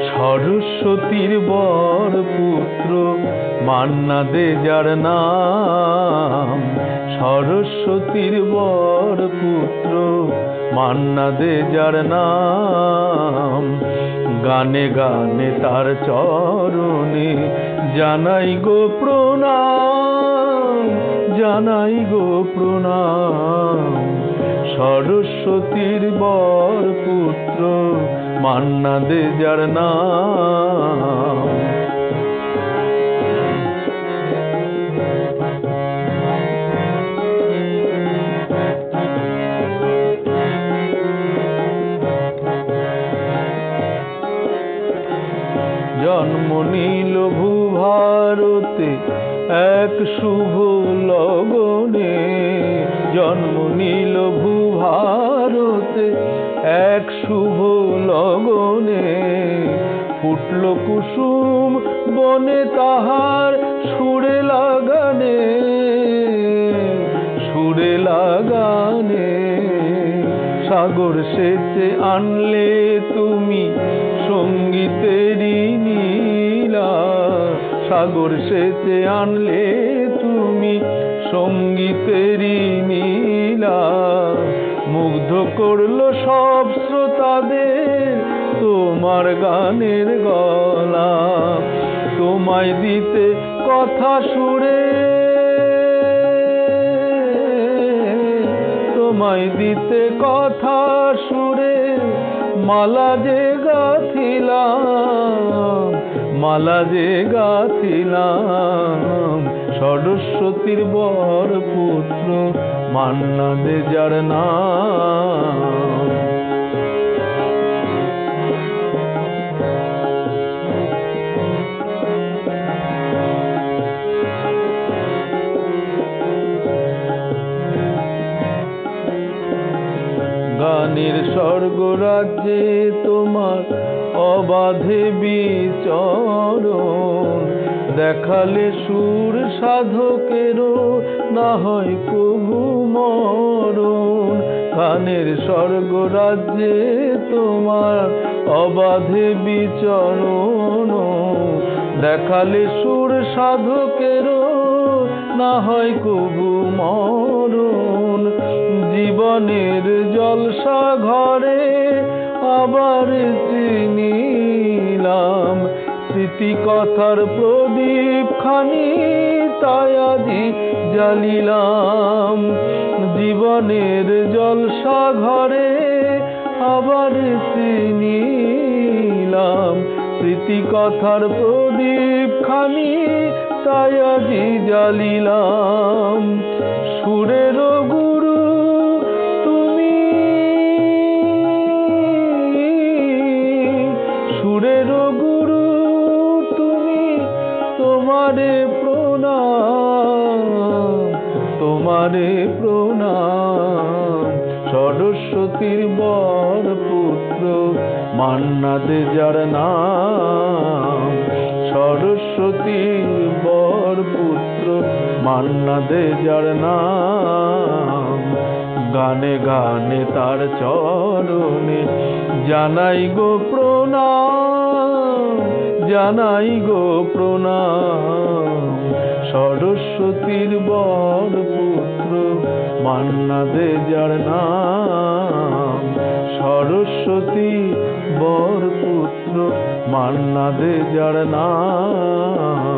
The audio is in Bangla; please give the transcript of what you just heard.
সরস্বতীর বর পুত্র মান্না দে যার নাম, সরস্বতীর বর পুত্র মান্না দে যার নাম। গানে গানে তার চরণে জানাই গো প্রণাম, জানাই গো প্রণাম। সরস্বতীর বর পুত্র মান্না দে যার নাম। জন্ম নিল ভূভারতে এক শুভ লগনে, জন্ম নিল ভূভারতে এক শুভ লগনে। ফুটল কুসুম বনে তাহার সুরে লাগানে, সুরে লাগানে। সাগর সেচে আনলে তুমি সঙ্গীতেরই নীলা, সাগর সেচে আনলে তুমি সঙ্গীতেরই নীলা। মুগ্ধ করলো সব শ্রোতাদের তোমার গানের গলা, তোমায় দিতে কথা সুরে, তোমায় দিতে কথা সুরে। মালা যে গাথিলাম, মালা যে গাথিলাম। সরস্বতীর বর পুত্র মান্না দে যার নাম। গানের স্বর্গরাজ্যে তোমার অবাধে বিচরণ, দেখালে সুর সাধকেরও না হয় কবু মরণ। গানের স্বর্গরাজ্যে তোমার অবাধে বিচরণ, দেখালে সুর সাধকেরও না হয় কবু মরণ। জীবনের জলসা ঘরে আবার চিনিলাম স্মৃতি কথার প্রদীপ খানি, তাই আজি জ্বালিলাম। জীবনের জলসা ঘরে আবার চিনিলাম স্মৃতি কথার প্রদীপ খানি, তাই আজি জ্বালিলাম। সুরের গুরু তুমি, সুরের গুরু তুমি, তোমারে প্রণাম, তোমারে প্রণাম। সরস্বতীর বর পুত্র মান্না দে যার নাম, সরস্বতীর বর পুত্র মান্না দে যার নাম। গানে গানে তার চরণে জানাই গো প্রণাম, জানাই গো প্রণাম। সরস্বতীর বর পুত্র মান্না দে যার নাম, সরস্বতী বর পুত্র মান্না দে যার নাম।